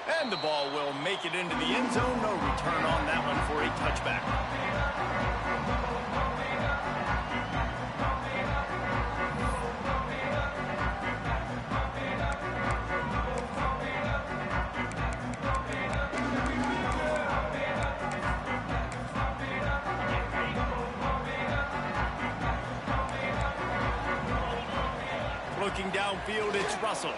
And the ball will make it into the end zone. No return on that one for a touchback. Looking downfield, it's Russell.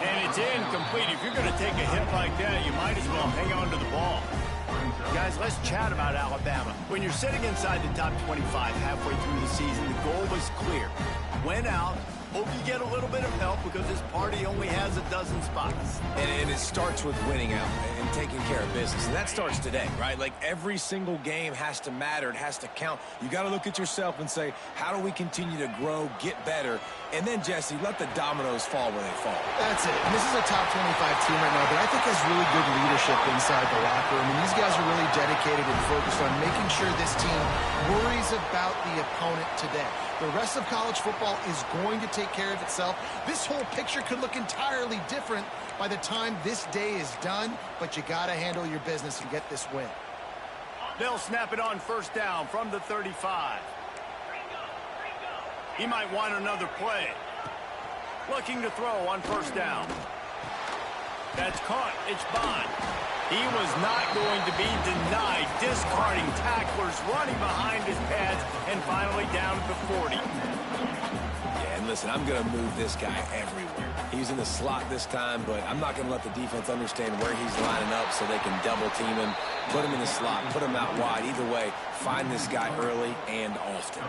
And it's incomplete. If you're going to take a hit like that, you might as well hang on to the ball. Guys, let's chat about Alabama. When you're sitting inside the top 25 halfway through the season, the goal was clear. Win out. Hope you get a little bit of help because this party only has a dozen spots. And it starts with winning out and taking care of business. And that starts today, right? Like every single game has to matter. It has to count. You got to look at yourself and say, how do we continue to grow, get better? And then, Jesse, let the dominoes fall where they fall. That's it. And this is a top 25 team right now that I think has really good leadership inside the locker room. And these guys are really dedicated and focused on making sure this team worries about the opponent today. The rest of college football is going to take care of itself. This whole picture could look entirely different by the time this day is done, but you got to handle your business and get this win. They'll snap it on first down from the 35. He might want another play. Looking to throw on first down. That's caught. It's Bond. He was not going to be denied. Discarding tacklers, running behind his pads, and finally down at the 40. Yeah, and listen, I'm going to move this guy everywhere. He's in the slot this time, but I'm not going to let the defense understand where he's lining up so they can double team him, put him in the slot, put him out wide. Either way, find this guy early and often.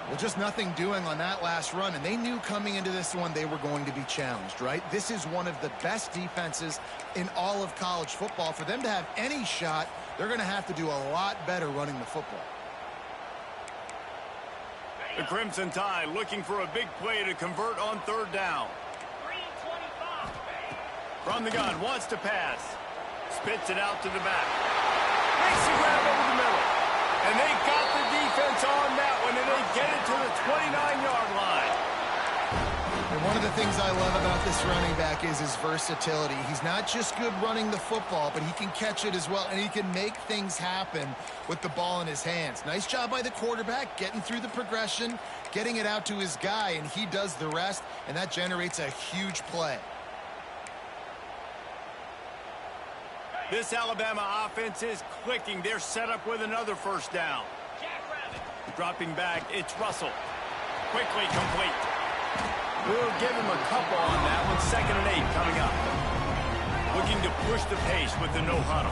Well, just nothing doing on that last run, and they knew coming into this one they were going to be challenged, right? This is one of the best defenses in all of college football. For them to have any shot, they're going to have to do a lot better running the football. The Crimson Tide looking for a big play to convert on third down. From the gun, wants to pass. Spits it out to the back. Makes a grab over the middle. And they got the defense on that one, and they get it to the 29-yard line. And one of the things I love about this running back is his versatility. He's not just good running the football, but he can catch it as well, and he can make things happen with the ball in his hands. Nice job by the quarterback, getting through the progression, getting it out to his guy, and he does the rest, and that generates a huge play. This Alabama offense is clicking. They're set up with another first down. Dropping back, it's Russell. Quickly complete. We'll give him a couple on that one. 2nd and 8 coming up. Looking to push the pace with the no huddle.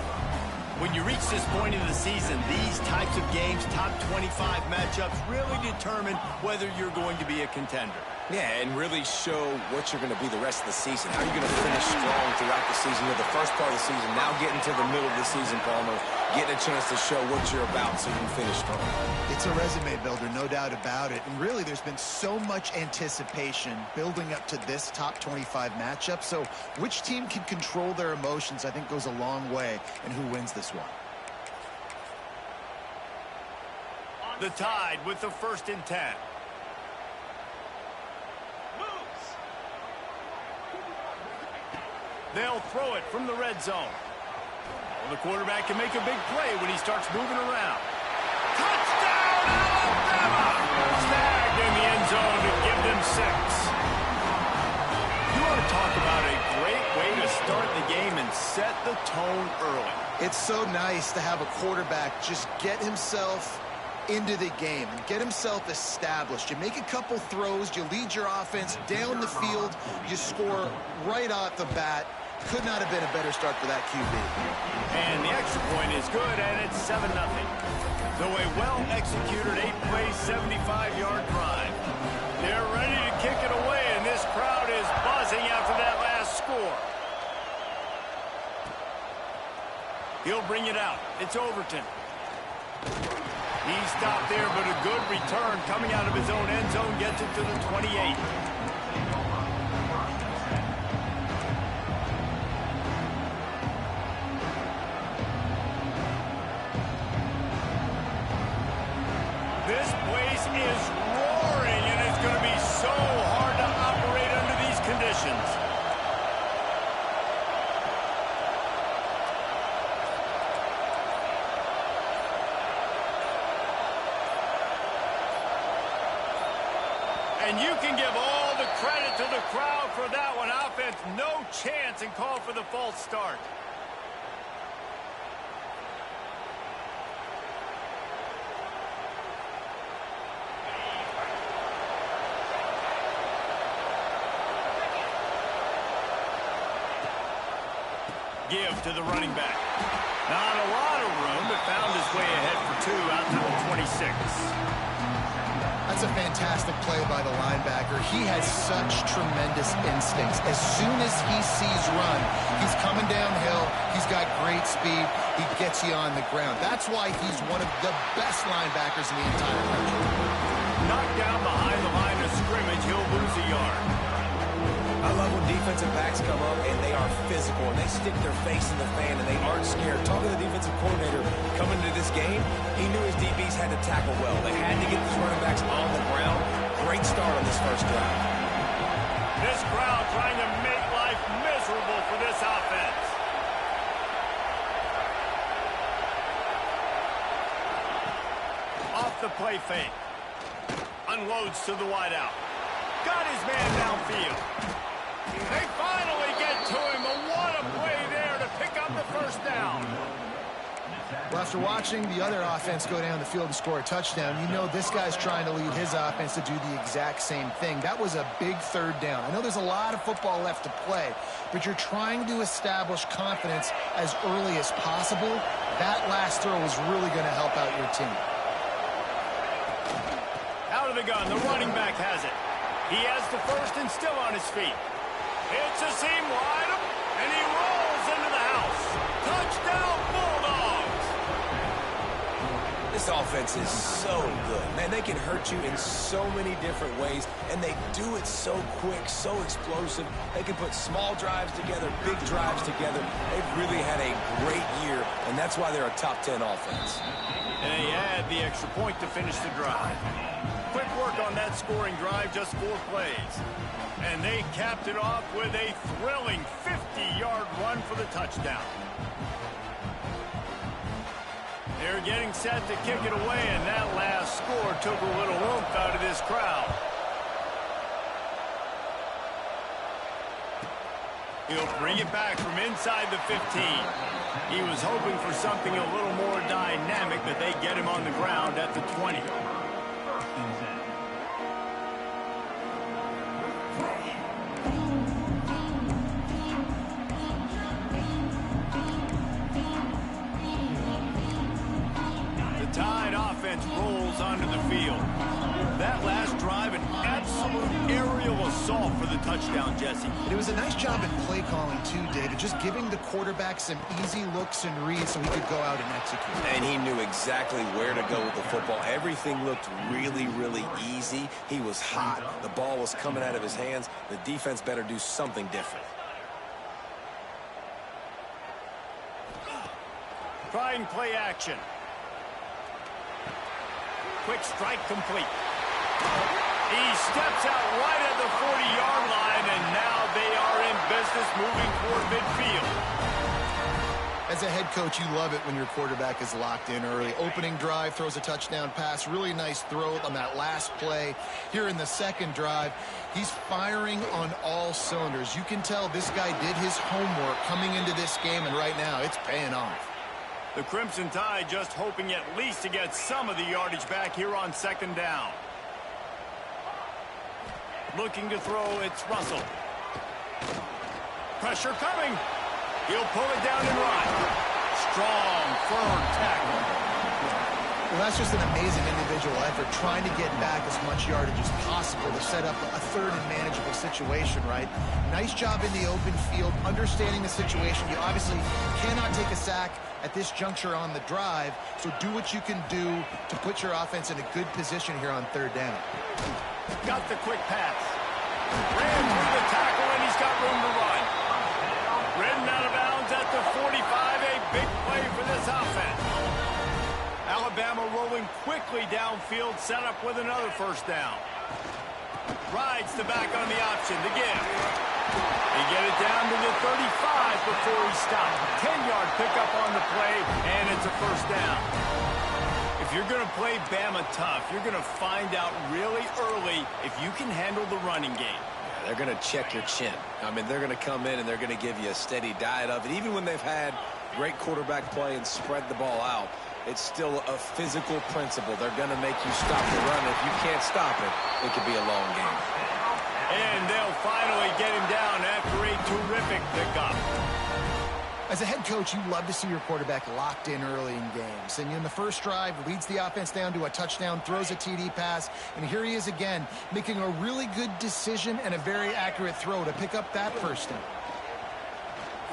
When you reach this point in the season, these types of games, top 25 matchups, really determine whether you're going to be a contender. Yeah, and really show what you're going to be the rest of the season. How are you going to finish strong throughout the season? You're the first part of the season, now getting to the middle of the season, Palmer, getting a chance to show what you're about so you can finish strong. It's a resume builder, no doubt about it. And really, there's been so much anticipation building up to this top 25 matchup. So which team can control their emotions, I think, goes a long way in who wins this one. The Tide with the 1st and 10. They'll throw it from the red zone. Well, the quarterback can make a big play when he starts moving around. Touchdown, Alabama! Snagged in the end zone to give them 6. You want to talk about a great way to start the game and set the tone early. It's so nice to have a quarterback just get himself into the game and get himself established. You make a couple throws, you lead your offense down the field, you score right off the bat. Could not have been a better start for that QB. And the extra point is good, and it's 7-0. So a well-executed 8-play, 75-yard drive. They're ready to kick it away, and this crowd is buzzing after that last score. He'll bring it out. It's Overton. He stopped there, but a good return coming out of his own end zone gets it to the 28. This place is roaring, and it's going to be so hard to operate under these conditions. And you can give all the credit to the crowd for that one. Offense, no chance, and call for the false start. Give to the running back. Not a lot of room, but found his way ahead for 2 out to the 26. That's a fantastic play by the linebacker. He has such tremendous instincts. As soon as he sees run, he's coming downhill. He's got great speed. He gets you on the ground. That's why he's one of the best linebackers in the entire country. Knocked down behind the line of scrimmage, he'll lose a yard. I love when defensive backs come up and they are physical and they stick their face in the fan and they aren't scared. Talking to the defensive coordinator coming into this game, he knew his DBs had to tackle well. They had to get these running backs on the ground. Great start on this first drive. This crowd trying to make life miserable for this offense. Off the play fake. Unloads to the wideout. Got his man downfield. They finally get to him, but what a play there to pick up the first down. Well, after watching the other offense go down the field and score a touchdown, you know this guy's trying to lead his offense to do the exact same thing. That was a big third down. I know there's a lot of football left to play, but you're trying to establish confidence as early as possible. That last throw is really going to help out your team. Out of the gun, the running back has it. He has the first and still on his feet. It's a seam wide, and he rolls into the house. Touchdown, Bulldogs! This offense is so good. Man, they can hurt you in so many different ways, and they do it so quick, so explosive. They can put small drives together, big drives together. They've really had a great year, and that's why they're a top 10 offense. And they add the extra point to finish the drive. Quick work on that scoring drive, just 4 plays. And they capped it off with a thrilling 50-yard run for the touchdown. They're getting set to kick it away, and that last score took a little oomph out of this crowd. He'll bring it back from inside the 15. He was hoping for something a little more dynamic, but they get him on the ground at the 20. Rolls onto the field. That last drive, an absolute aerial assault for the touchdown, Jesse. And it was a nice job in play calling too, David, just giving the quarterback some easy looks and reads so he could go out and execute. And he knew exactly where to go with the football. Everything looked really, really easy. He was hot. The ball was coming out of his hands. The defense better do something different. Trying play action. Quick strike complete. He steps out right at the 40-yard line, and now they are in business moving toward midfield. As a head coach, you love it when your quarterback is locked in early. Opening drive, throws a touchdown pass. Really nice throw on that last play. Here in the second drive, he's firing on all cylinders. You can tell this guy did his homework coming into this game, and right now it's paying off. The Crimson Tide just hoping at least to get some of the yardage back here on second down. Looking to throw, it's Russell. Pressure coming. He'll pull it down and run. Strong, firm tackle. Well, that's just an amazing individual effort, trying to get back as much yardage as possible to set up a third and manageable situation, right? Nice job in the open field, understanding the situation. You obviously cannot take a sack at this juncture on the drive, so do what you can do to put your offense in a good position here on third down. Got the quick pass. Ran through the tackle, and he's got room to run. Ridden out of bounds at the 45, a big play for this offense. Alabama rolling quickly downfield, set up with another first down. Rides the back on the option, the give. They get it down to the 35 before he stopped. 10-yard pickup on the play, and it's a first down. If you're going to play Bama tough, you're going to find out really early if you can handle the running game. Yeah, they're going to check your chin. I mean, they're going to come in and they're going to give you a steady diet of it. Even when they've had great quarterback play and spread the ball out, it's still a physical principle. They're going to make you stop the run. If you can't stop it, it could be a long game. And they'll finally get him down after a terrific pickup. As a head coach, you love to see your quarterback locked in early in games. And in the first drive, leads the offense down to a touchdown, throws a TD pass, and here he is again, making a really good decision and a very accurate throw to pick up that first down.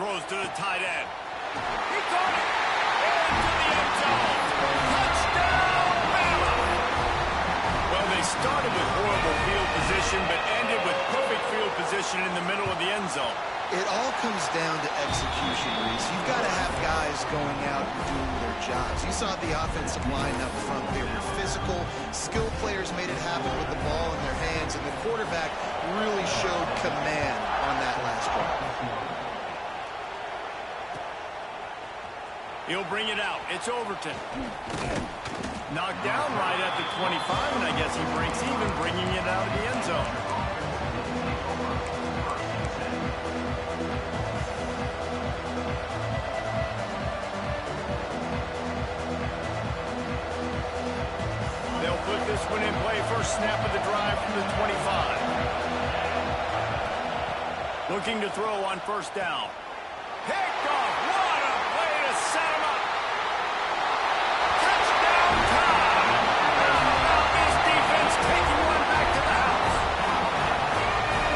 Throws to the tight end. He caught it! Into the end zone! Touchdown, Bama! Well, they started with horrible field position, but ended with perfect field position in the middle of the end zone. It all comes down to execution, Reese. You've got to have guys going out and doing their jobs. You saw the offensive line up front. They were physical. Skilled players made it happen with the ball in their hands, and the quarterback really showed command on that last drive. He'll bring it out. It's Overton. Knocked down right at the 25, and I guess he breaks even, bringing it out of the end zone. They'll put this one in play. First snap of the drive from the 25. Looking to throw on first down. Picked off. What a play to set him up. Touchdown time. How about this defense taking one back to the house?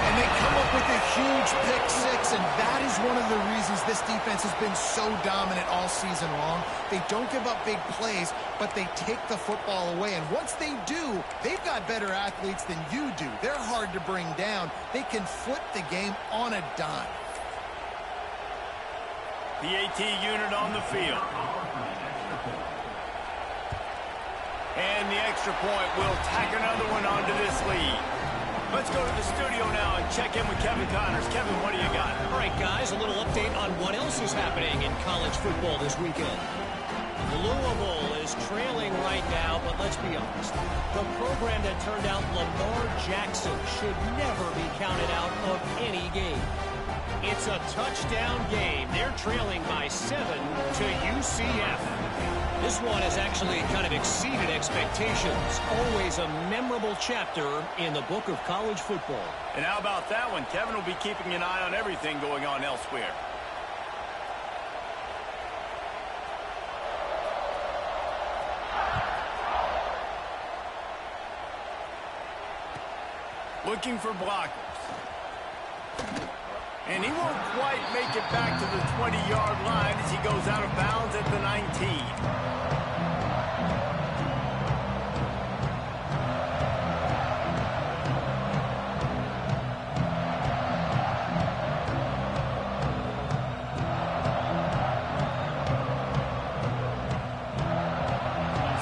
And they come up with a huge pick six, and that is one of the reasons this defense has been so dominant all season long. They don't give up big plays, but they take the football away. And once they do, they've got better athletes than you do. They're hard to bring down. They can flip the game on a dime. The AT unit on the field. And the extra point will tack another one onto this lead. Let's go to the studio now and check in with Kevin Connors. Kevin, what do you got? All right, guys, a little update on what else is happening in college football this weekend. Louisville is trailing right now, but let's be honest. The program that turned out Lamar Jackson should never be counted out of any game. It's a touchdown game. They're trailing by 7 to UCF. This one has actually kind of exceeded expectations. Always a memorable chapter in the book of college football. And how about that one? Kevin will be keeping an eye on everything going on elsewhere. Looking for blockers. And he won't quite make it back to the 20-yard line as he goes out of bounds at the 19.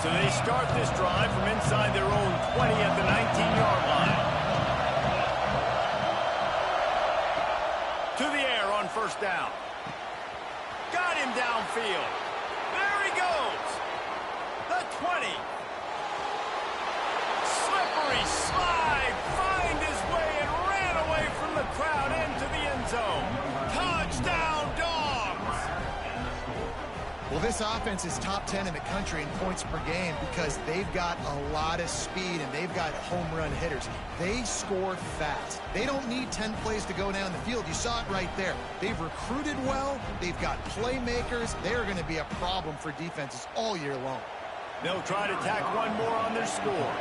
So they start this drive from inside their own 20 at the 19-yard line. To the air on first down. Got him downfield. There he goes. The 20. Slippery slide. Find his way and ran away from the crowd into the end zone. Touchdown, Dogs. Well, this offense is top 10 in the country in points per game because they've got a lot of speed and they've got home run hitters. They score fast. They don't need 10 plays to go down the field. You saw it right there. They've recruited well. They've got playmakers. They're going to be a problem for defenses all year long. They'll try to tack one more on their score.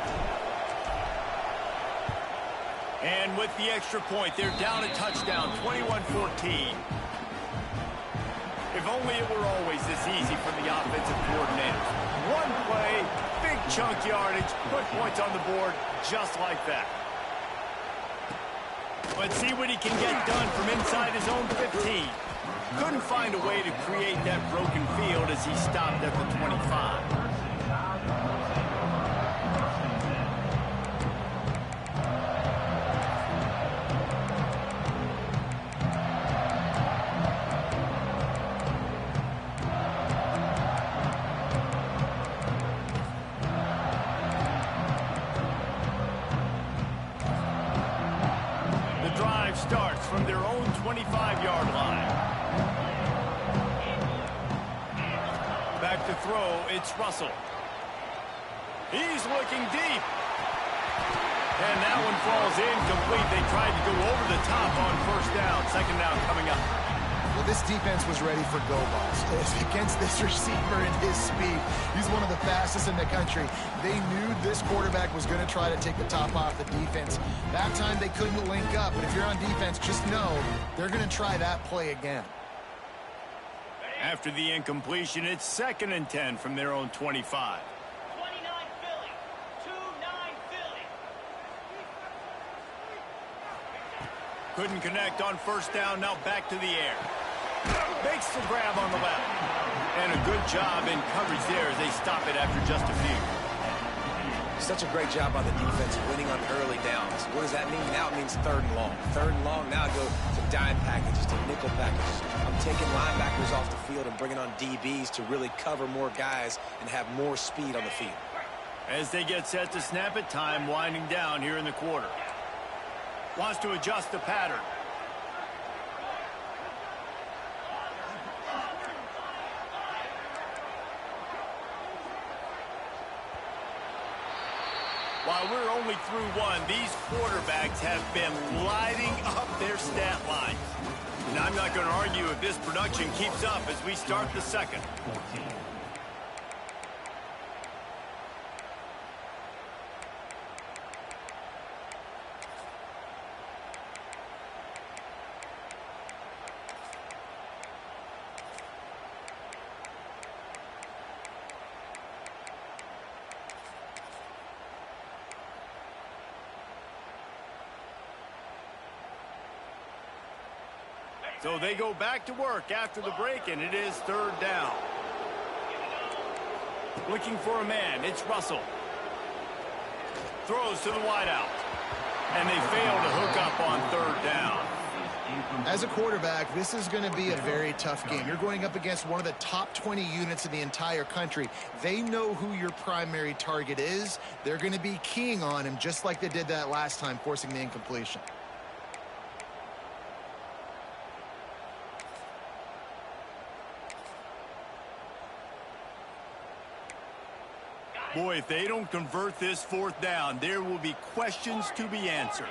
And with the extra point, they're down a touchdown, 21-14. If only it were always this easy for the offensive coordinators. One play, big chunk yardage, put points on the board just like that. Let's see what he can get done from inside his own 15. Couldn't find a way to create that broken field as he stopped at the 25. 25-yard line. Back to throw, it's Russell. He's looking deep. And that one falls incomplete. They tried to go over the top on first down. Second down coming up. Well, this defense was ready for go balls. Against this receiver and his speed, he's one of the fastest in the country. They knew this quarterback was going to try to take the top off the defense. That time they couldn't link up, but if you're on defense, just know they're going to try that play again. After the incompletion, it's 2nd and 10 from their own 25. Couldn't connect on first down, now back to the air. Makes the grab on the left. And a good job in coverage there as they stop it after just a few. Such a great job by the defense winning on early downs. What does that mean? Now it means 3rd and long. 3rd and long, now go to dime packages, to nickel packages. I'm taking linebackers off the field and bringing on DBs to really cover more guys and have more speed on the field. As they get set to snap it, time winding down here in the quarter. Wants to adjust the pattern. While we're only through one, these quarterbacks have been lighting up their stat lines. And I'm not going to argue if this production keeps up as we start the second. So they go back to work after the break, and it is 3rd down. Looking for a man, it's Russell. Throws to the wideout. And they fail to hook up on 3rd down. As a quarterback, this is going to be a very tough game. You're going up against one of the top 20 units in the entire country. They know who your primary target is. They're going to be keying on him just like they did that last time, forcing the incompletion. Boy, if they don't convert this 4th down, there will be questions to be answered.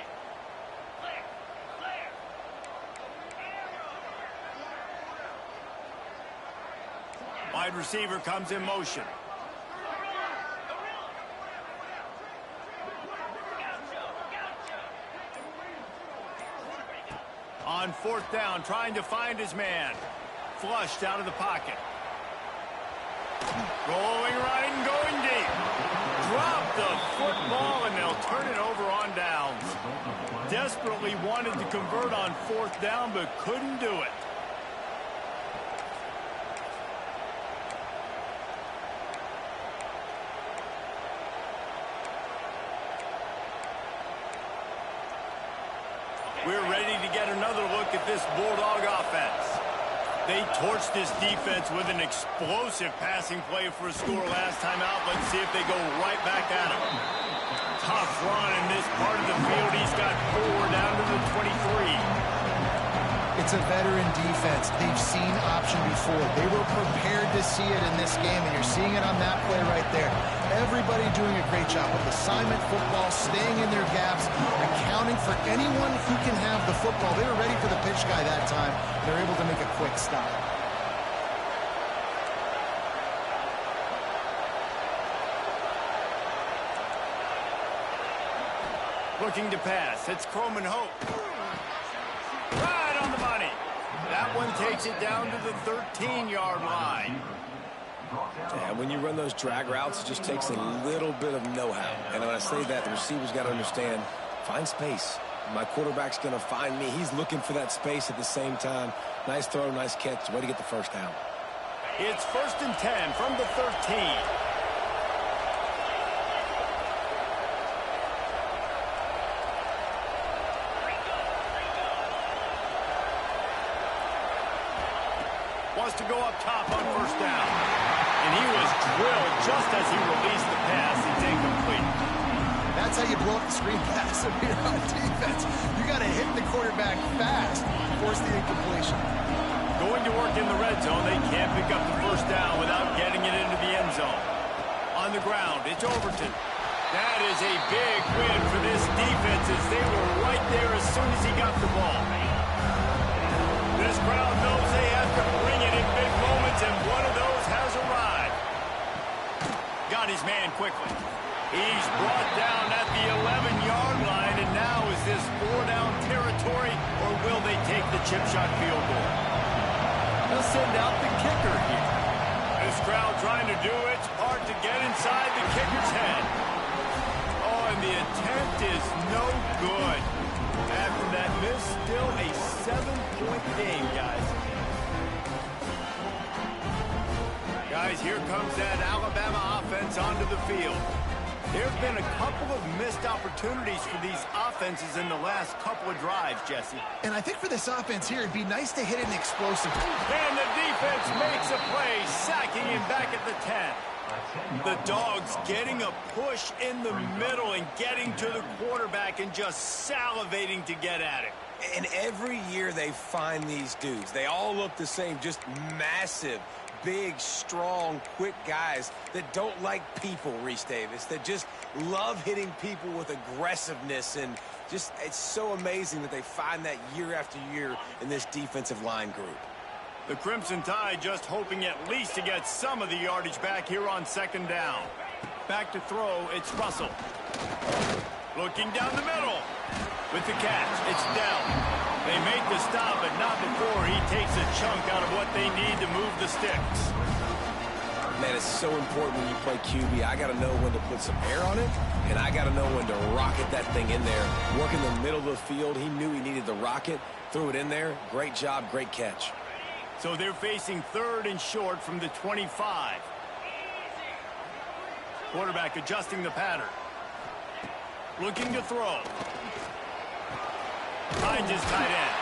Wide receiver comes in motion. On 4th down, trying to find his man. Flushed out of the pocket. Rolling right and going deep. Drop the football and they'll turn it over on downs. Desperately wanted to convert on 4th down but couldn't do it. We're ready to get another look at this Bulldog offense. They torched this defense with an explosive passing play for a score last time out. Let's see if they go right back at him. Tough run in this part of the field. He's got 4 down to the 23. It's a veteran defense. They've seen option before. They were prepared to see it in this game, and you're seeing it on that play right there. Everybody doing a great job with assignment football, staying in their gaps, accounting for anyone who can have the football. They were ready for the pitch guy that time. They're able to make a quick stop. Looking to pass. It's Croman Hope. Right on the money. That one takes it down to the 13-yard line. Yeah, when you run those drag routes, it just takes a little bit of know-how. And when I say that, the receiver's got to understand, find space. My quarterback's going to find me. He's looking for that space at the same time. Nice throw, nice catch. Way to get the 1st down. It's 1st and 10 from the 13. Wants to go up top on 1st down. And he was drilled just as he released the pass. It's incomplete. That's how you blow up the screen pass if you're on defense. You got to hit the quarterback fast, force the incompletion. Going to work in the red zone, they can't pick up the first down without getting it into the end zone. On the ground, it's Overton. That is a big win for this defense as they were right there as soon as he got the ball. This crowd knows they have to bring it in big moments, and one of those has arrived. Got his man quickly. He's brought down at the 11-yard line, and now is this 4-down territory, or will they take the chip shot field goal? They'll send out the kicker here. This crowd trying to do its part to get inside the kicker's head. Oh, and the attempt is no good. After that miss, still a 7-point game, guys. Guys, here comes that Alabama offense onto the field. There have been a couple of missed opportunities for these offenses in the last couple of drives, Jesse. And I think for this offense here, it'd be nice to hit an explosive. And the defense makes a play, sacking him back at the 10. The Dogs getting a push in the middle and getting to the quarterback and just salivating to get at it. And every year they find these dudes. They all look the same, just massive, big, strong, quick guys that don't like people, Reese Davis, that just love hitting people with aggressiveness. And just, it's so amazing that they find that year after year in this defensive line group. The Crimson Tide just hoping at least to get some of the yardage back here on second down. Back to throw, it's Russell. Looking down the middle. With the catch, it's down. They make the stop, but not before he takes a chunk out of what they need to move the sticks. Man, it's so important when you play QB. I got to know when to put some air on it, and I got to know when to rocket that thing in there. Work in the middle of the field. He knew he needed the rocket. Threw it in there. Great job, great catch. So they're facing third and short from the 25. Quarterback adjusting the pattern. Looking to throw. Finds his tight end.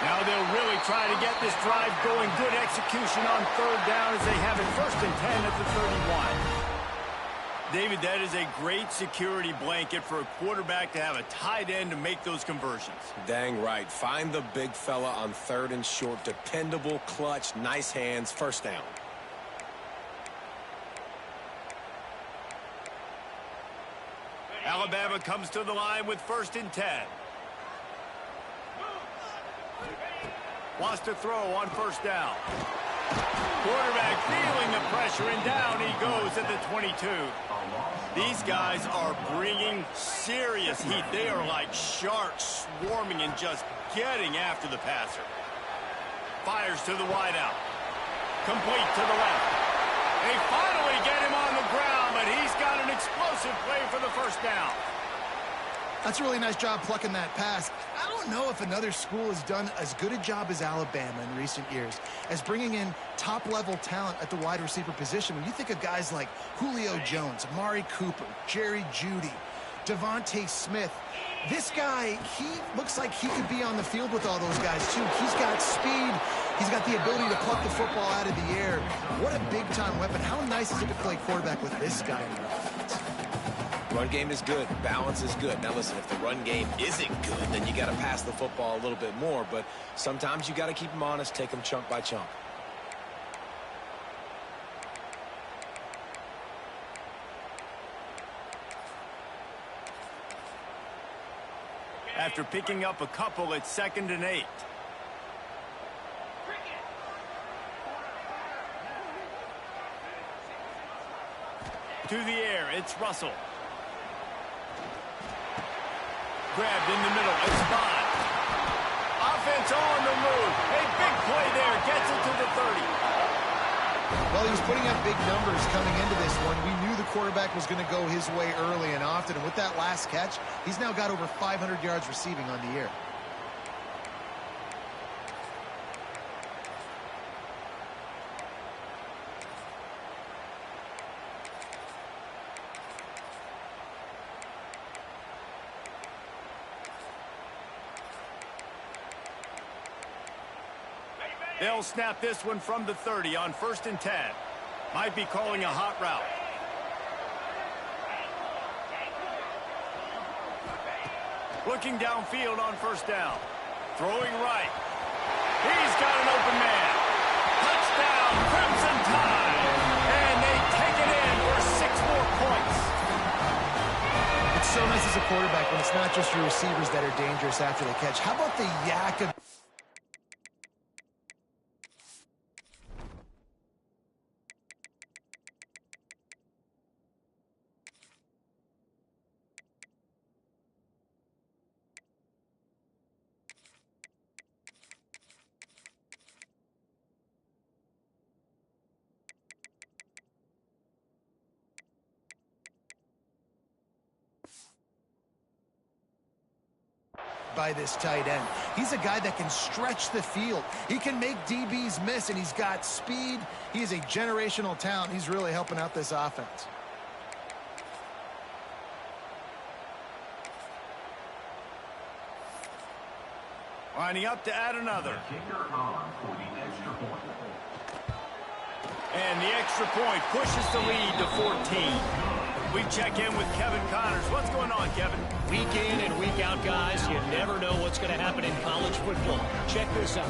Now they'll really try to get this drive going. Good execution on third down as they have it 1st and 10 at the 31. David, that is a great security blanket for a quarterback to have a tight end to make those conversions. Dang right. Find the big fella on 3rd and short. Dependable, clutch, nice hands, 1st down. Alabama comes to the line with 1st and 10. Wants to throw on 1st down. Quarterback feeling the pressure, and down he goes at the 22. These guys are bringing serious heat. They are like sharks swarming and just getting after the passer. Fires to the wideout. Complete to the left. They finally get him on the ground, but he's got an explosive play for the 1st down. That's a really nice job plucking that pass. I don't know if another school has done as good a job as Alabama in recent years as bringing in top-level talent at the wide receiver position. When you think of guys like Julio Jones, Amari Cooper, Jerry Jeudy, Devontae Smith, this guy, he looks like he could be on the field with all those guys, too. He's got speed. He's got the ability to pluck the football out of the air. What a big-time weapon. How nice is it to play quarterback with this guy in your offense? Run game is good. Balance is good. Now, listen, if the run game isn't good, then you got to pass the football a little bit more. But sometimes you got to keep them honest, take them chunk by chunk. After picking up a couple, it's 2nd and 8. To the air, it's Russell. Grabbed in the middle, it's Bond. Offense on the move. A big play there, gets it to the 30. Well, he was putting up big numbers coming into this one. We knew the quarterback was going to go his way early and often. And with that last catch, he's now got over 500 yards receiving on the year. They'll snap this one from the 30 on 1st and 10. Might be calling a hot route. Looking downfield on first down. Throwing right. He's got an open man. Touchdown, Crimson Tide. And they take it in for 6 more points. It's so nice as a quarterback when it's not just your receivers that are dangerous after the catch. How about the yak of... by this tight end. He's a guy that can stretch the field. He can make DBs miss, and he's got speed. He is a generational talent. He's really helping out this offense. Lining up to add another. And the extra point pushes the lead to 14. We check in with Kevin Connors. What's going on, Kevin? Week in and week out, guys, you never know what's going to happen in college football. Check this out.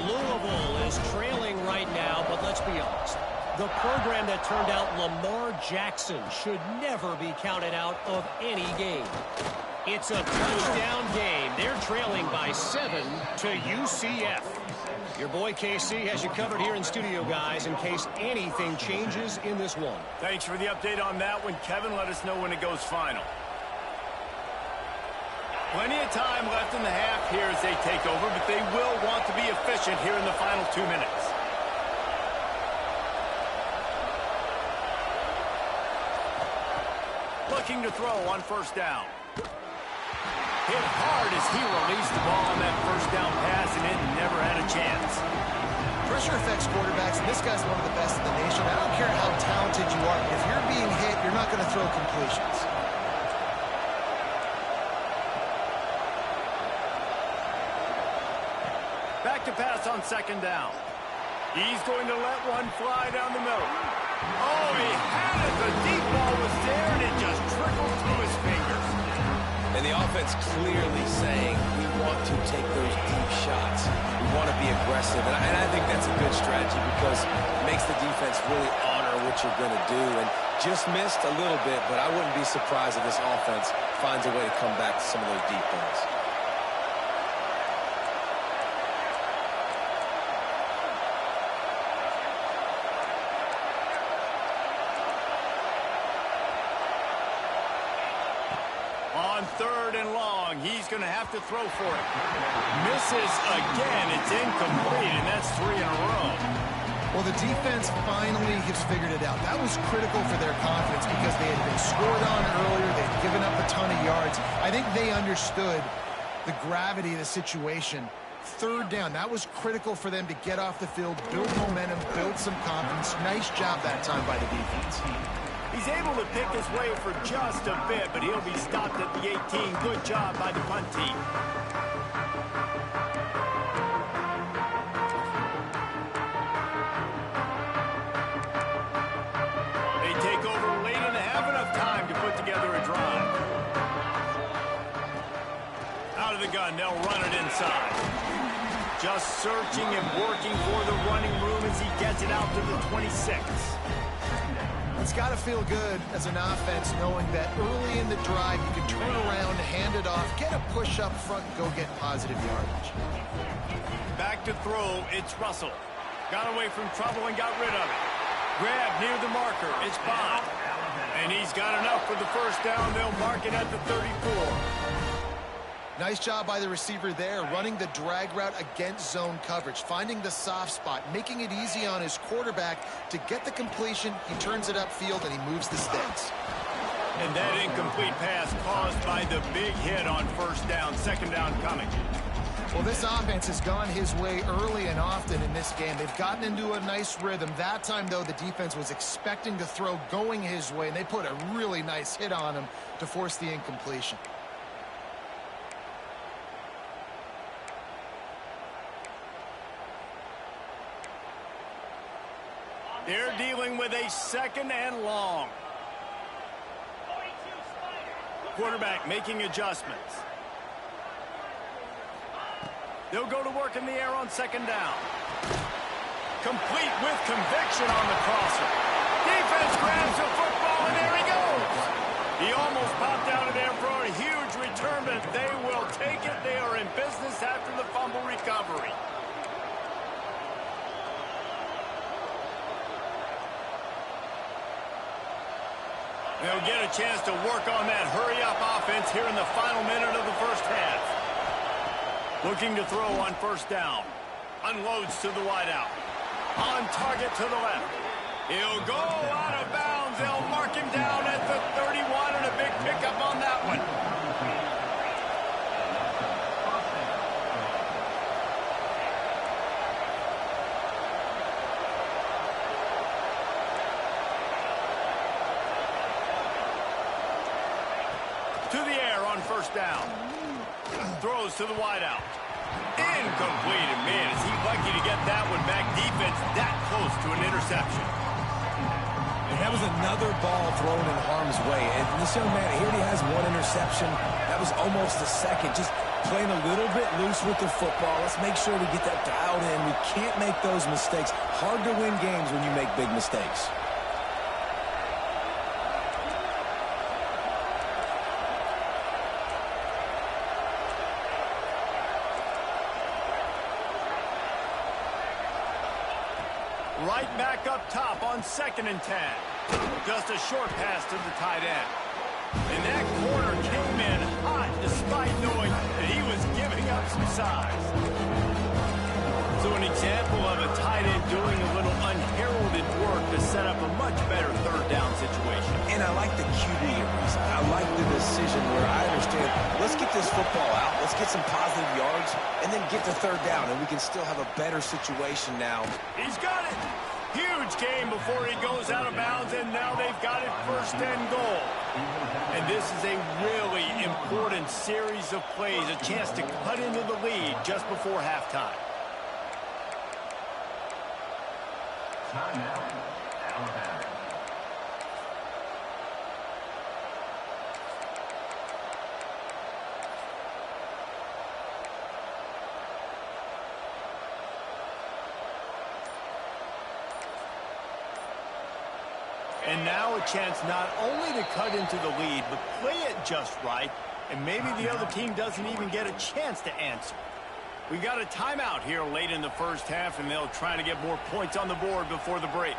Louisville is trailing right now, but let's be honest. The program that turned out Lamar Jackson should never be counted out of any game. It's a touchdown game. They're trailing by 7 to UCF. Your boy KC has you covered here in studio, guys, in case anything changes in this one. Thanks for the update on that one, Kevin. Let us know when it goes final. Plenty of time left in the half here as they take over, but they will want to be efficient here in the final 2 minutes. Looking to throw on first down. Hit hard as he released the ball on that first down pass, and it never had a chance. Pressure affects quarterbacks, and this guy's one of the best in the nation. I don't care how talented you are. If you're being hit, you're not going to throw completions. Back to pass on second down. He's going to let one fly down the middle. Oh, he had it. The deep ball was there, and it just trickled through his fingers. And the offense clearly saying we want to take those deep shots. We want to be aggressive. And I think that's a good strategy because it makes the defense really honor what you're going to do. And just missed a little bit, but I wouldn't be surprised if this offense finds a way to come back to some of those deep ones. On third and long, he's going to have to throw for it. Misses again. It's incomplete, and that's 3 in a row. Well, the defense finally has figured it out. That was critical for their confidence because they had been scored on earlier. They'd given up a ton of yards. I think they understood the gravity of the situation. Third down, that was critical for them to get off the field, build momentum, build some confidence. Nice job that time by the defense. He's able to pick his way for just a bit, but he'll be stopped at the 18. Good job by the punt team. They take over late and have enough time to put together a drive. Out of the gun, they'll run it inside. Just searching and working for the running room as he gets it out to the 26. It's got to feel good as an offense knowing that early in the drive you can turn around, hand it off, get a push up front, and go get positive yardage. Back to throw, it's Russell. Got away from trouble and got rid of it. Grab near the marker, it's Bond. And he's got enough for the first down. They'll mark it at the 34. Nice job by the receiver there, running the drag route against zone coverage, finding the soft spot, making it easy on his quarterback to get the completion. He turns it upfield, and he moves the sticks. And that incomplete pass caused by the big hit on first down, second down coming. Well, this offense has gone his way early and often in this game. They've gotten into a nice rhythm. That time, though, the defense was expecting to throw going his way, and they put a really nice hit on him to force the incompletion. They're dealing with a second and long. Quarterback making adjustments. They'll go to work in the air on second down. Complete with conviction on the crosser. Defense grabs the football, and there he goes. He almost popped out of there for a huge return, but they will take it. They are in business after the fumble recovery. They'll get a chance to work on that hurry-up offense here in the final minute of the first half. Looking to throw on first down. Unloads to the wideout. On target to the left. He'll go out of bounds. They'll mark him down at the 31, and a big pickup on that one. To the air on first down. Throws to the wideout. Incomplete. And man, is he lucky to get that one back. Defense that close to an interception. And that was another ball thrown in harm's way. And this young man, here he has one interception. That was almost a second. Just playing a little bit loose with the football. Let's make sure we get that dialed in. We can't make those mistakes. Hard to win games when you make big mistakes. Right back up top on 2nd and 10. Just a short pass to the tight end. And that corner came in hot despite knowing that he was giving up some size. So an example of a tight end doing a little unheralded work to set up a much better third down situation. And I like the QB reason. I like the decision where I understand, let's get this football out, let's get some positive yards, and then get the third down, and we can still have a better situation now. He's got it. Huge game before he goes out of bounds, and now they've got it 1st and goal. And this is a really important series of plays, a chance to cut into the lead just before halftime. Timeout, Alabama. And now a chance not only to cut into the lead, but play it just right, and maybe the other team doesn't even get a chance to answer. We got a timeout here late in the first half, and they'll try to get more points on the board before the break.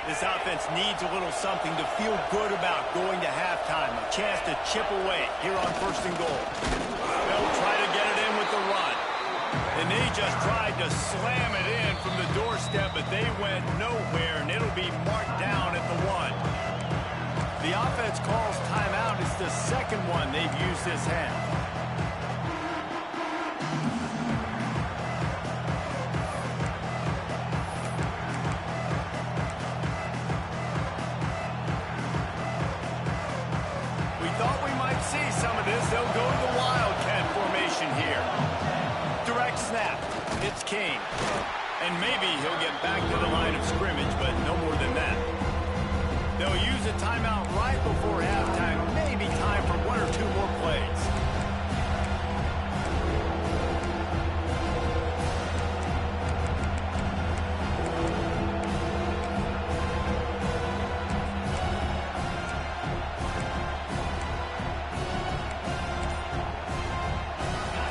This offense needs a little something to feel good about going to halftime. A chance to chip away here on 1st and goal. They'll try to get it in with the run. And they just tried to slam it in from the doorstep, but they went nowhere, and it'll be marked down at the 1. The offense calls timeout. It's the second one they've used this half. We thought we might see some of this. They'll go to the Wildcat formation here. Direct snap. It's King. And maybe he'll get back to the line of scrimmage, but no more than that. They'll use a timeout right before halftime. Maybe time for 1 or 2 more plays.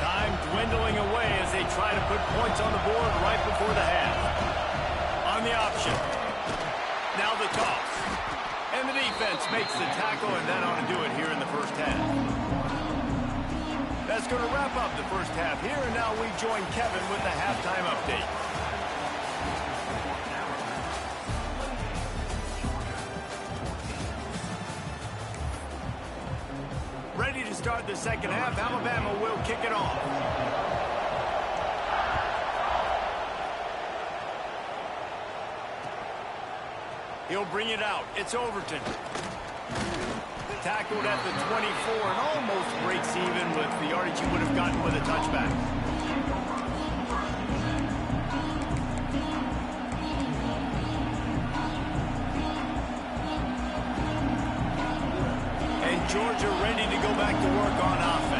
Time dwindling away as they try to put points on the board right before the half. On the option. Now the toss. And the defense makes the tackle, and that ought to do it here in the first half. That's going to wrap up the first half here, and now we join Kevin with the halftime update. Ready to start the second half. Alabama will kick it off. He'll bring it out. It's Overton. Tackled at the 24 and almost breaks even with the yardage he would have gotten with a touchback. And Georgia ready to go back to work on offense.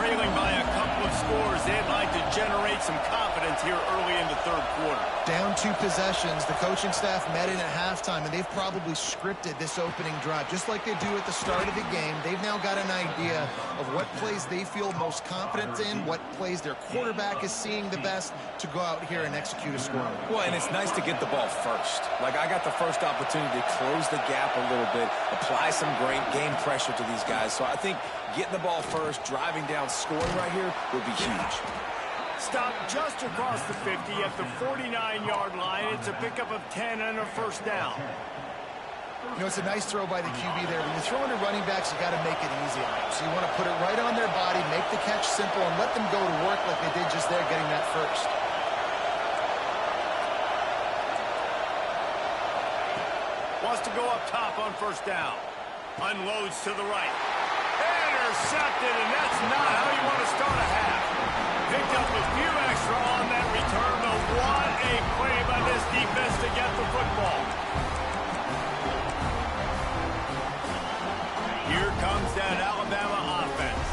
trailing by a couple of scores. They'd like to generate some confidence here early in the third quarter. Down 2 possessions. The coaching staff met in at halftime, and they've probably scripted this opening drive. Just like they do at the start of the game, they've now got an idea of what plays they feel most confident in, what plays their quarterback is seeing the best to go out here and execute a score. Well, and it's nice to get the ball first. Like, I got the first opportunity to close the gap a little bit, apply some great game pressure to these guys. So I think getting the ball first, driving down, scoring right here would be huge. Stop just across the 50 at the 49-yard line. It's a pickup of 10 and a first down. You know, it's a nice throw by the QB there. When you're throwing to running backs, you got to make it easy on them. So you want to put it right on their body, make the catch simple, and let them go to work like they did just there, getting that first. Wants to go up top on first down. Unloads to the right. Intercepted, and that's not how you want to start a half. Picked up a few extra on that return, but what a play by this defense to get the football. Here comes that Alabama offense.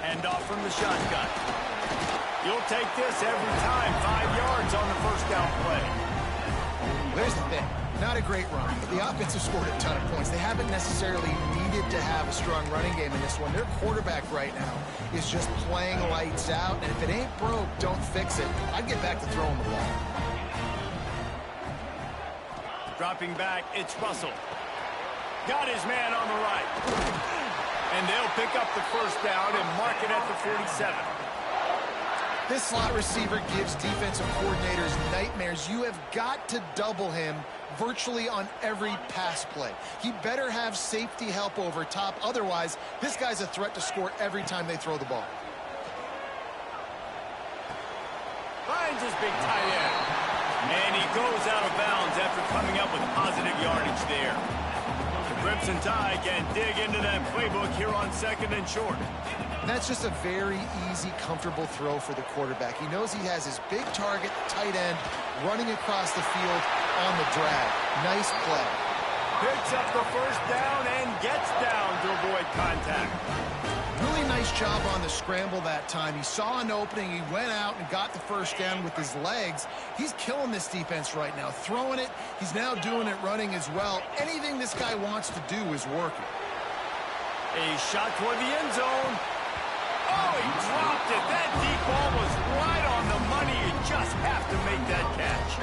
Hand off from the shotgun. You'll take this every time. 5 yards on the first down play. There's the thing. Not a great run, but the offense has scored a ton of points. They haven't necessarily needed to have a strong running game in this one. Their quarterback right now is just playing lights out, and if it ain't broke, don't fix it. I'd get back to throwing the ball. Dropping back, it's Russell. Got his man on the right. And they'll pick up the first down and mark it at the 47. This slot receiver gives defensive coordinators nightmares. You have got to double him virtually on every pass play. He better have safety help over top. Otherwise, this guy's a threat to score every time they throw the ball. Finds his big tight end. And he goes out of bounds after coming up with positive yardage there. The Crimson Tide can dig into that playbook here on second and short. And that's just a very easy, comfortable throw for the quarterback. He knows he has his big target, tight end, running across the field on the drag. Nice play. Picks up the first down and gets down to avoid contact. Really nice job on the scramble that time. He saw an opening. He went out and got the first down with his legs. He's killing this defense right now. Throwing it. He's now doing it running as well. Anything this guy wants to do is working. A shot toward the end zone. Oh, he dropped it. That deep ball was right on the money. You just have to make that catch.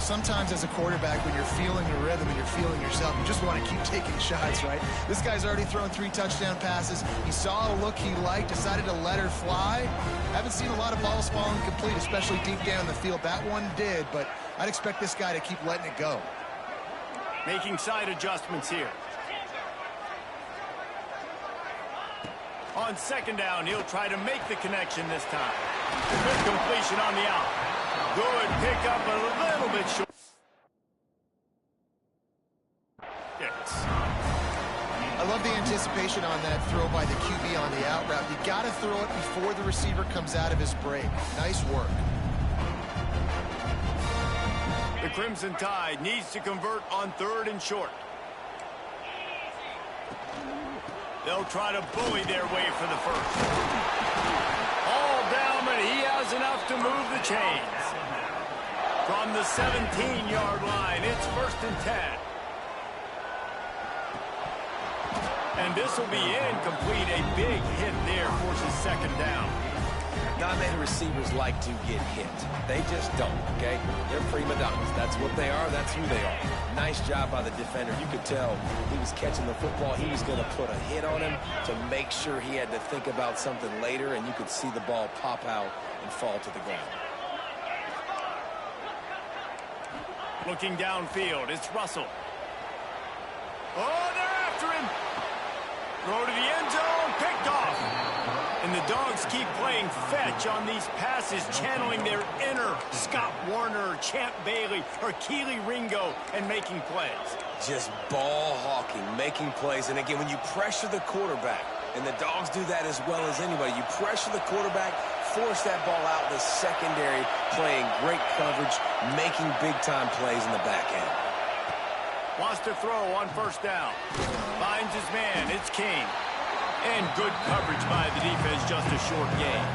Sometimes as a quarterback, when you're feeling the rhythm and you're feeling yourself, you just want to keep taking shots, right? This guy's already thrown 3 touchdown passes. He saw a look he liked, decided to let her fly. Haven't seen a lot of balls falling complete, especially deep down the field. That one did, but I'd expect this guy to keep letting it go. Making side adjustments here. On second down, he'll try to make the connection this time. Good completion on the out. Good pickup, a little bit short. I love the anticipation on that throw by the QB on the out route. You got to throw it before the receiver comes out of his break. Nice work. The Crimson Tide needs to convert on third and short. They'll try to bully their way for the first. All down, but he has enough to move the chains. From the 17-yard line, it's first and 10. And this will be incomplete. A big hit there forces second down. Not many receivers like to get hit. They just don't, okay? They're prima donnas. That's what they are. That's who they are. Nice job by the defender. You could tell he was catching the football. He was going to put a hit on him to make sure he had to think about something later, and you could see the ball pop out and fall to the ground. Looking downfield, it's Russell. Oh, they're after him. Throw to the end zone, picked off. And the Dogs keep playing fetch on these passes, channeling their inner Scott Warner, or Champ Bailey, or Keely Ringo, and making plays. Just ball hawking, making plays. And again, when you pressure the quarterback, and the Dogs do that as well as anybody, you pressure the quarterback, force that ball out in the secondary, playing great coverage, making big-time plays in the back end. Wants to throw on first down. Finds his man. It's King. And good coverage by the defense, just a short gain.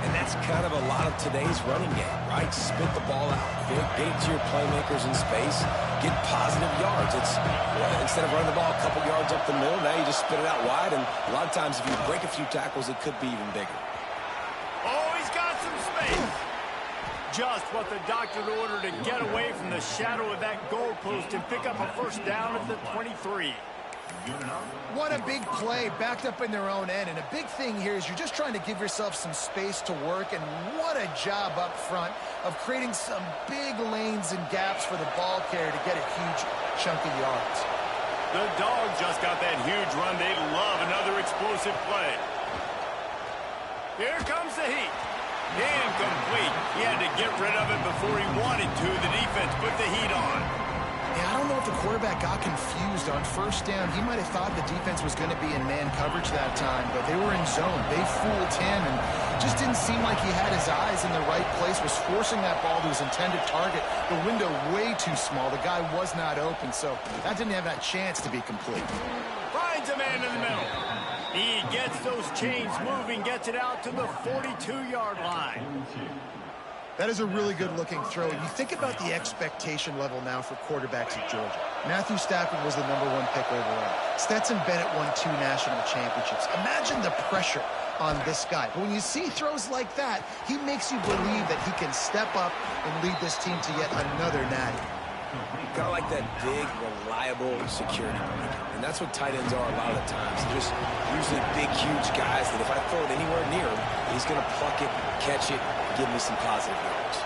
And that's kind of a lot of today's running game, right? Spit the ball out quick, get it to your playmakers in space, get positive yards. It's instead of running the ball a couple yards up the middle, now you just spit it out wide, and a lot of times if you break a few tackles, it could be even bigger. Oh, he's got some space. Just what the doctor ordered to get away from the shadow of that goalpost and pick up a first down at the 23. What a big play, backed up in their own end. And a big thing here is you're just trying to give yourself some space to work. And what a job up front of creating some big lanes and gaps for the ball carrier to get a huge chunk of yards. The Dogs just got that huge run. They love another explosive play. Here comes the heat. Incomplete. He had to get rid of it before he wanted to. The defense put the heat on. Yeah, I don't know if the quarterback got confused on first down. He might have thought the defense was going to be in man coverage that time, but they were in zone. They fooled him and just didn't seem like he had his eyes in the right place, was forcing that ball to his intended target. The window way too small. The guy was not open, so that didn't have that chance to be complete. Finds a man in the middle. He gets those chains moving, gets it out to the 42-yard line. That is a really good-looking throw. And you think about the expectation level now for quarterbacks at Georgia. Matthew Stafford was the #1 pick overall. Stetson Bennett won 2 national championships. Imagine the pressure on this guy. But when you see throws like that, he makes you believe that he can step up and lead this team to yet another natty. Kind of like that big, reliable security blanket. And that's what tight ends are a lot of the times. They're just usually big, huge guys that if I throw it anywhere near him, he's going to pluck it, catch it, and give me some positive yards.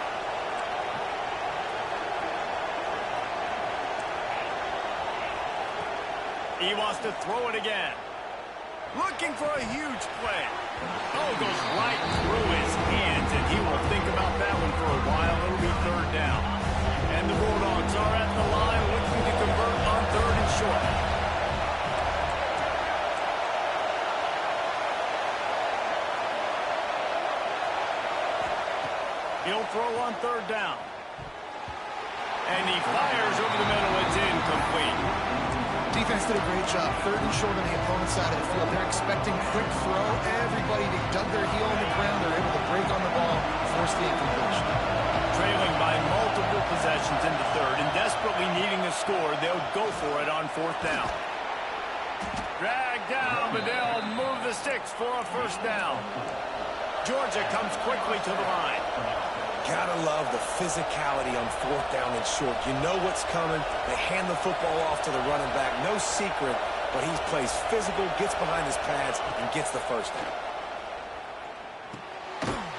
He wants to throw it again. Looking for a huge play. Oh, goes right through his hands, and he will think about that one for a while. It'll be third down. And the Bulldogs are at the line looking to convert on 3rd and short. He'll throw on 3rd down. And he fires over the middle. It's incomplete. Defense did a great job. 3rd and short on the opponent's side of the field. They're expecting quick throw. Everybody, they dug their heel on the ground. They're able to break on the ball, force the incompletion. Trailing by multiple possessions in the 3rd and desperately needing a score, they'll go for it on 4th down. Dragged down, but they'll move the sticks for a first down. Georgia comes quickly to the line. Gotta love the physicality on 4th down and short. You know what's coming. They hand the football off to the running back. No secret, but he plays physical, gets behind his pads, and gets the first down.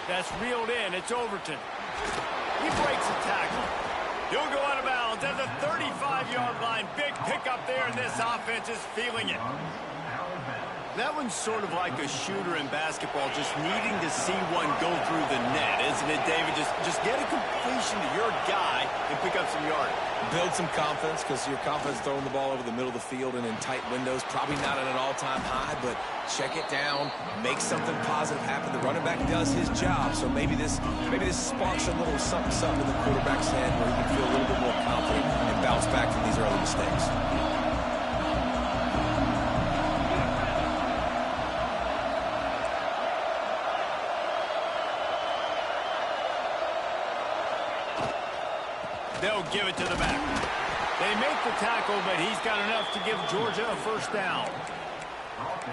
That's reeled in. It's Overton. He breaks a tackle. He'll go out of bounds at the 35-yard line. Big pickup there, and this offense is feeling it. That one's sort of like a shooter in basketball, just needing to see one go through the net, isn't it, David? Just get a completion to your guy and pick up some yardage. Build some confidence, because your confidence throwing the ball over the middle of the field and in tight windows, probably not at an all-time high, but check it down, make something positive happen. The running back does his job, so maybe this sparks a little something in the quarterback's head where he can feel a little bit more confident and bounce back from these early mistakes. They'll give it to the back. They make the tackle, but he's got enough to give Georgia a first down.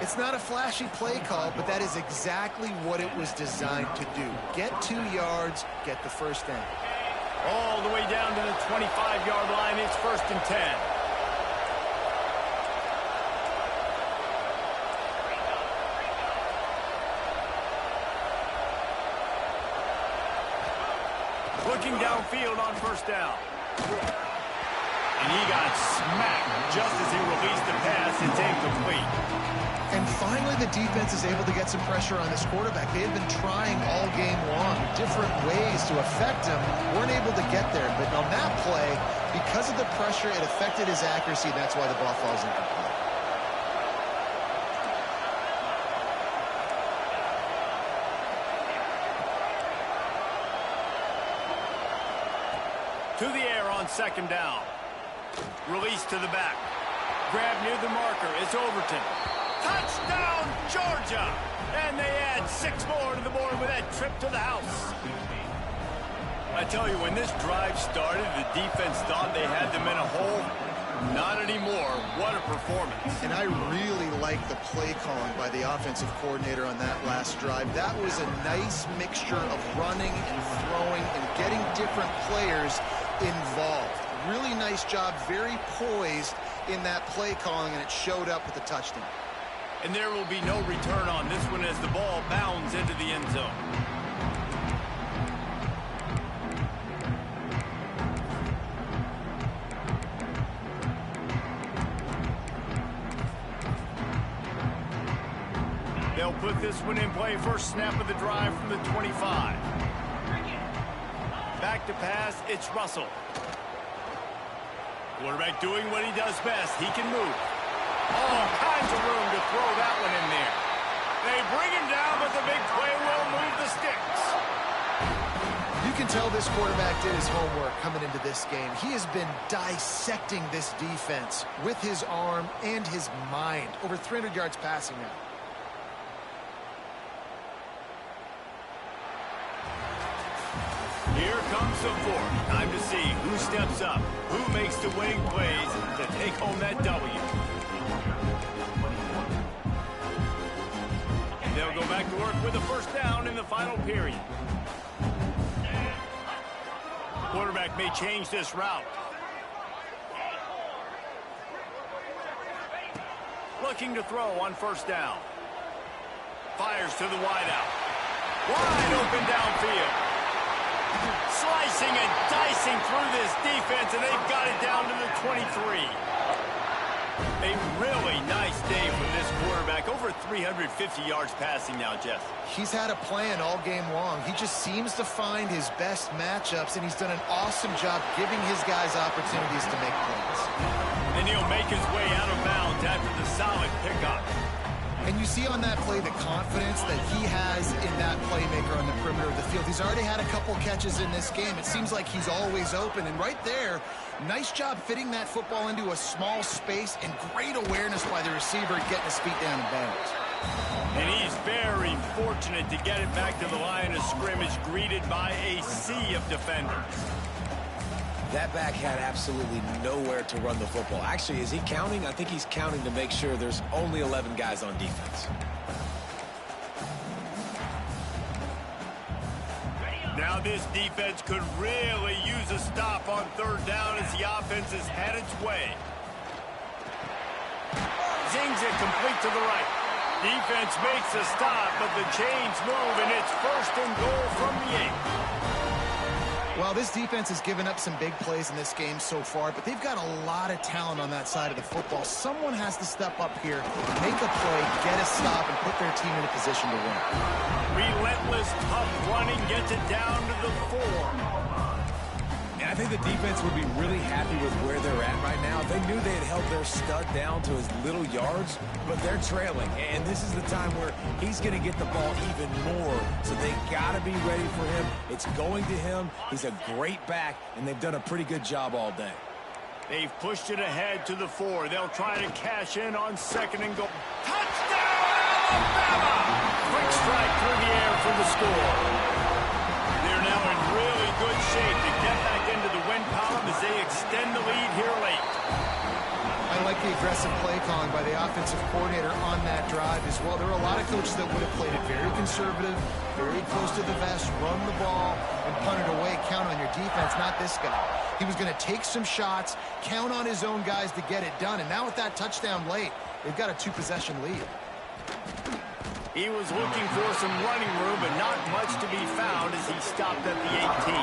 It's not a flashy play call, but that is exactly what it was designed to do. Get 2 yards, get the first down. All the way down to the 25-yard line. It's 1st and 10. Looking downfield on first down. And he got smacked just as he released the pass. It's incomplete. And finally, the defense is able to get some pressure on this quarterback. They had been trying all game long, different ways to affect him. Weren't able to get there. But on that play, because of the pressure, it affected his accuracy. That's why the ball falls incomplete. To the air on 2nd down. Release to the back. Grab near the marker. It's Overton. Touchdown, Georgia! And they add 6 more to the board with that trip to the house. I tell you, when this drive started, the defense thought they had them in a hole. Not anymore. What a performance. And I really like the play calling by the offensive coordinator on that last drive. That was a nice mixture of running and throwing and getting different players involved. Really nice job, very poised in that play calling, and it showed up with the touchdown. And there will be no return on this one as the ball bounds into the end zone. They'll put this one in play. First snap of the drive from the 25. Back to pass, it's Russell. Quarterback doing what he does best. He can move. All kinds of room to throw that one in there. They bring him down, but the big play will move the sticks. You can tell this quarterback did his homework coming into this game. He has been dissecting this defense with his arm and his mind. Over 300 yards passing now. Here comes the fourth. Time to see who steps up, who makes the winning plays to take home that W. They'll go back to work with a first down in the final period. Quarterback may change this route. Looking to throw on first down. Fires to the wideout. Wide open downfield. Slicing and dicing through this defense, and they've got it down to the 23. A really nice day from this quarterback. Over 350 yards passing now, Jeff. He's had a plan all game long. He just seems to find his best matchups, and he's done an awesome job giving his guys opportunities to make plays. And he'll make his way out of bounds after the solid pickup. And you see on that play the confidence that he has in that playmaker on the perimeter of the field. He's already had a couple catches in this game. It seems like he's always open. And right there, nice job fitting that football into a small space, and great awareness by the receiver getting his feet down in bounds. And he's very fortunate to get it back to the line of scrimmage, greeted by a sea of defenders. That back had absolutely nowhere to run the football. Actually, is he counting? I think he's counting to make sure there's only 11 guys on defense. Now this defense could really use a stop on third down as the offense has had its way. Zings it complete to the right. Defense makes a stop, but the chains move, and it's first and goal from the 8. Well, this defense has given up some big plays in this game so far, but they've got a lot of talent on that side of the football. Someone has to step up here, make a play, get a stop, and put their team in a position to win. Relentless, tough running gets it down to the 4. And I think the defense would be really happy with where they're at right now. They knew they had held their stud down to his little yards, but they're trailing. And this is the time where he's going to get the ball even more. So they got to be ready for him. It's going to him. He's a great back, and they've done a pretty good job all day. They've pushed it ahead to the 4. They'll try to cash in on second and goal. Touchdown, Alabama! Quick strike through the air for the score. They're now in really good shape to get back into the win column as they extend the lead here late. I like the aggressive play calling by the offensive coordinator on that drive as well. There are a lot of coaches that would have played it very conservative, very close to the vest, run the ball, and punt it away. Count on your defense, not this guy. He was going to take some shots, count on his own guys to get it done. And now with that touchdown late, they've got a 2-possession lead. He was looking for some running room, but not much to be found as he stopped at the 18.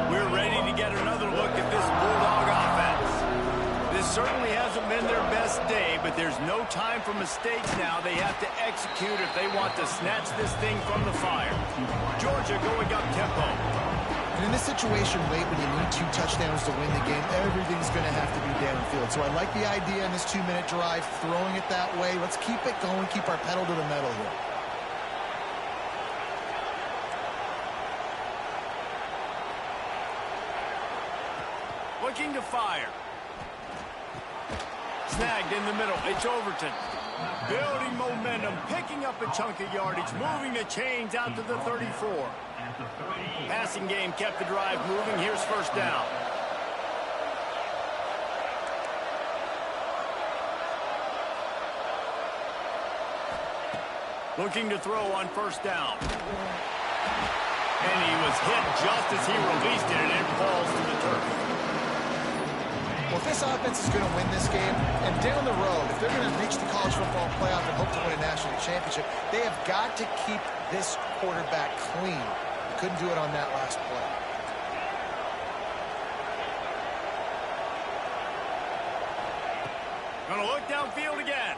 We're ready to get another look at this Bulldog offense. This certainly hasn't been their best day, but there's no time for mistakes now. They have to execute if they want to snatch this thing from the fire. Georgia going up tempo. And in this situation late when you need 2 touchdowns to win the game, everything's going to have to be downfield. So I like the idea in this 2-minute drive, throwing it that way. Let's keep it going, keep our pedal to the metal here. Looking to fire. Snagged in the middle. It's Overton. Building momentum, picking up a chunk of yardage, moving the chains out to the 34. Passing game kept the drive moving. Here's first down. Looking to throw on first down. And he was hit just as he released it, and it falls to the turf. Well, if this offense is going to win this game, and down the road, if they're going to reach the college football playoff and hope to win a national championship, they have got to keep this quarterback clean. They couldn't do it on that last play. Gonna look downfield again.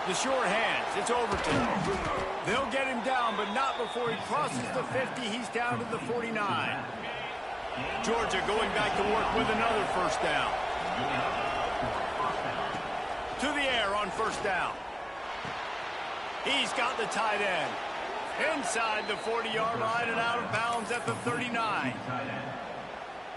The short hands, it's Overton. They'll get him down, but not before he crosses the 50. He's down to the 49. Georgia going back to work with another first down. To the air on first down. He's got the tight end. Inside the 40-yard line and out of bounds at the 39.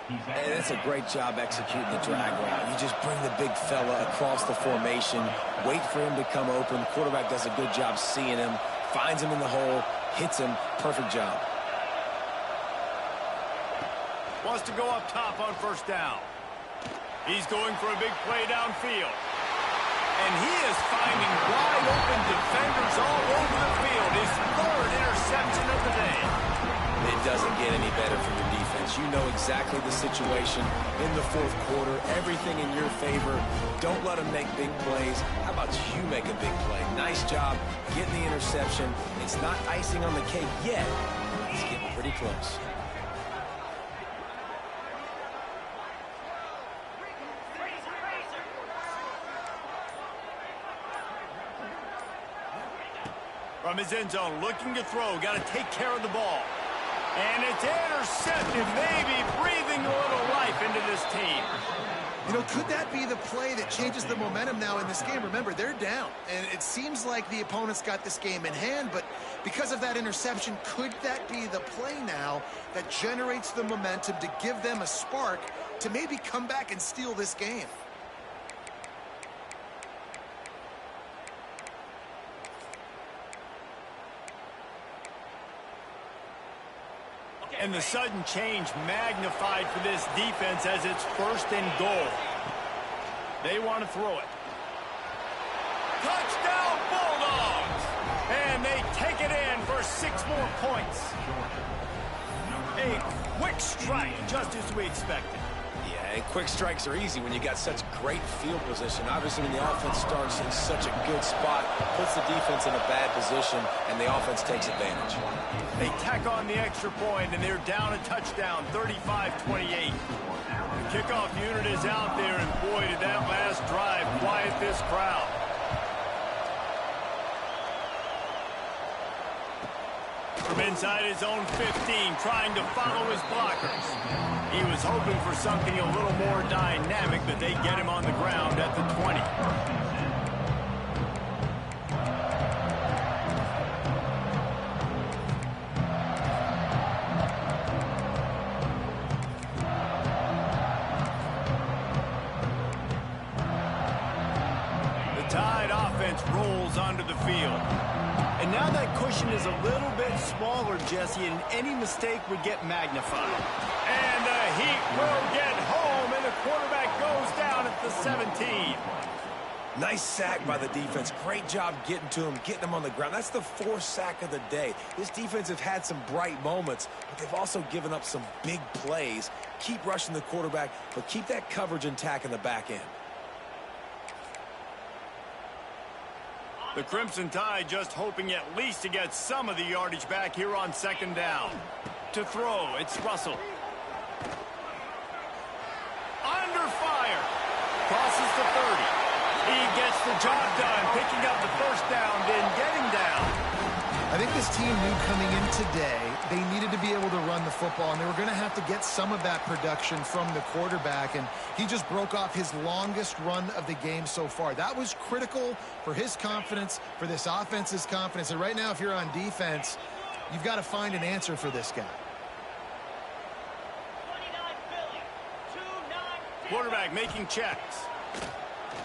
And that's a great job executing the drag route. You just bring the big fella across the formation, wait for him to come open. Quarterback does a good job seeing him, finds him in the hole, hits him. Perfect job. Wants to go up top on first down. He's going for a big play downfield. And he is finding wide open defenders all over the field. His third interception of the day. It doesn't get any better for your defense. You know exactly the situation in the fourth quarter. Everything in your favor. Don't let them make big plays. How about you make a big play? Nice job getting the interception. It's not icing on the cake yet. It's getting pretty close. From his end zone, looking to throw. Got to take care of the ball. And it's intercepted, maybe breathing a little life into this team. You know, could that be the play that changes the momentum now in this game? Remember, they're down, and it seems like the opponent's got this game in hand, but because of that interception, could that be the play now that generates the momentum to give them a spark to maybe come back and steal this game? And the sudden change magnified for this defense as it's first and goal. They want to throw it. Touchdown Bulldogs! And they take it in for 6 more points. A quick strike, just as we expected. Yeah, and quick strikes are easy when you got such great field position. Obviously, when the offense starts in such a good spot, puts the defense in a bad position, and the offense takes advantage. They tack on the extra point, and they're down a touchdown, 35-28. The kickoff unit is out there, and boy, did that last drive quiet this crowd. From inside his own 15, trying to follow his blockers. He was hoping for something a little more dynamic, but they get him on the ground at the 20. Rolls onto the field. And now that cushion is a little bit smaller, Jesse, and any mistake would get magnified. And the Heat will get home, and the quarterback goes down at the 17. Nice sack by the defense. Great job getting to him, getting him on the ground. That's the 4th sack of the day. This defense have had some bright moments, but they've also given up some big plays. Keep rushing the quarterback, but keep that coverage intact in the back end. The Crimson Tide just hoping at least to get some of the yardage back here on second down. To throw, it's Russell. Under fire. Crosses the 30. He gets the job done, picking up the first down, then getting down. I think this team knew coming in today they needed to be able to run the football, and they were going to have to get some of that production from the quarterback, and he just broke off his longest run of the game so far. That was critical for his confidence, for this offense's confidence, and right now if you're on defense, you've got to find an answer for this guy. 29 Philly, 2 Quarterback making checks.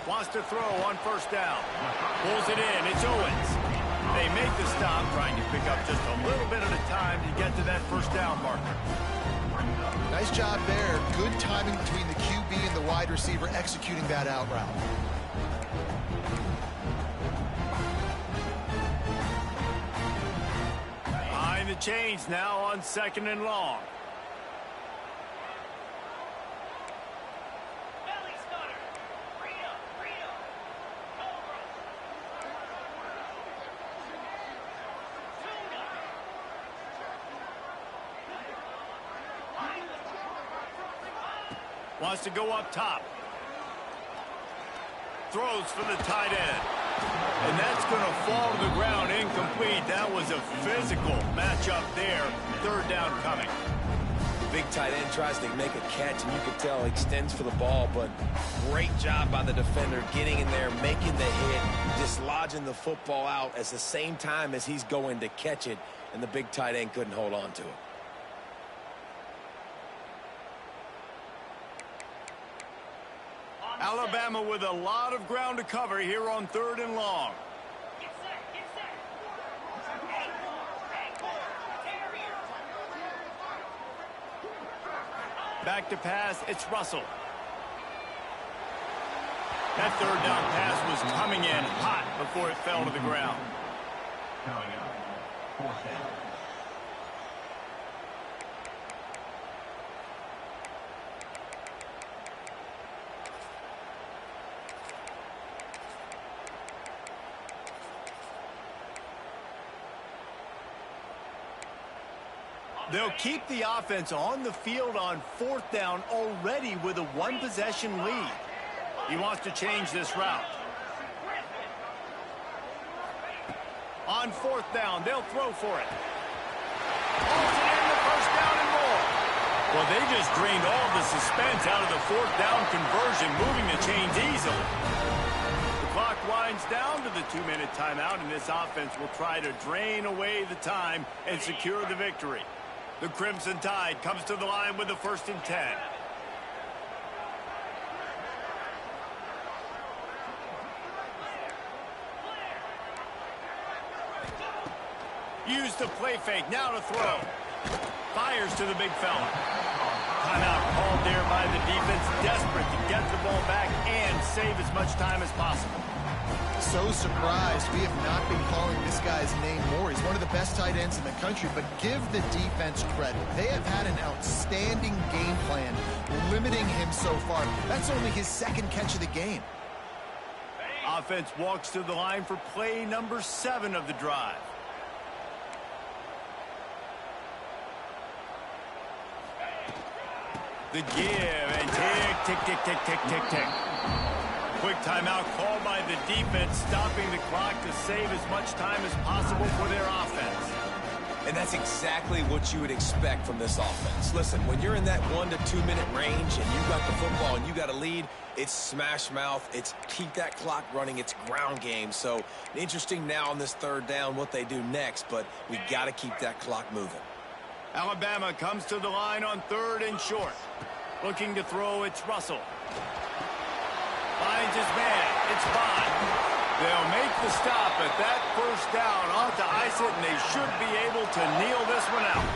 Wants to throw on first down. Pulls it in. It's Owens. They make the stop, trying to pick up just a little bit at a time to get to that first down marker. Nice job there. Good timing between the QB and the wide receiver executing that out route. Behind the chains now on 2nd and long. Wants to go up top. Throws for the tight end. And that's going to fall to the ground incomplete. That was a physical matchup there. 3rd down coming. Big tight end tries to make a catch, and you can tell he extends for the ball, but great job by the defender getting in there, making the hit, dislodging the football out at the same time as he's going to catch it, and the big tight end couldn't hold on to it. Alabama with a lot of ground to cover here on 3rd and long. Back to pass, it's Russell. That 3rd down pass was coming in hot before it fell to the ground. They'll keep the offense on the field on 4th down already with a 1-possession lead. He wants to change this route. On 4th down, they'll throw for it. Pulls it in the first down and more. Well, they just drained all the suspense out of the 4th down conversion, moving the chains easily. The clock winds down to the 2-minute timeout, and this offense will try to drain away the time and secure the victory. The Crimson Tide comes to the line with the 1st and 10. Used the play fake, now to throw. Fires to the big fella. Timeout called there by the defense, desperate to get the ball back and save as much time as possible. So surprised we have not been calling this guy's name more. He's one of the best tight ends in the country, but give the defense credit. They have had an outstanding game plan limiting him so far. That's only his 2nd catch of the game. Offense walks to the line for play number 7 of the drive. The give and tick, tick, tick, tick, tick, tick. Quick timeout called by the defense, stopping the clock to save as much time as possible for their offense. And that's exactly what you would expect from this offense. Listen, when you're in that 1 to 2 minute range and you got the football and you got a lead, it's smash mouth, it's keep that clock running, it's ground game. So interesting now on this 3rd down what they do next, but we got to keep that clock moving. Alabama comes to the line on 3rd and short. Looking to throw, it's Russell. Finds his man. It's Bond. They'll make the stop, but that first down ought to ice it, and they should be able to kneel this one out.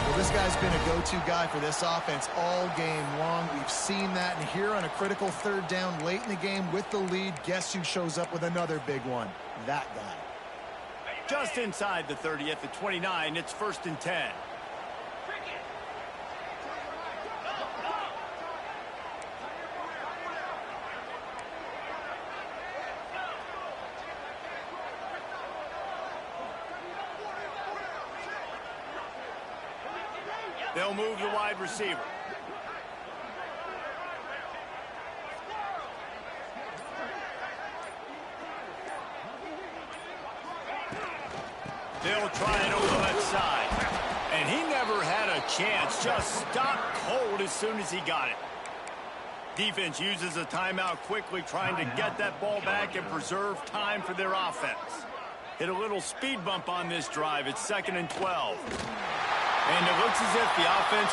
Well, this guy's been a go-to guy for this offense all game long. We've seen that, and here on a critical 3rd down late in the game with the lead, guess who shows up with another big one? That guy. Just inside the 30 at the 29, it's 1st and 10. They'll move the wide receiver. They'll try it over the left side. And he never had a chance. Just stopped cold as soon as he got it. Defense uses a timeout quickly, trying to get that ball back and preserve time for their offense. Hit a little speed bump on this drive. It's 2nd and 12. And it looks as if the offense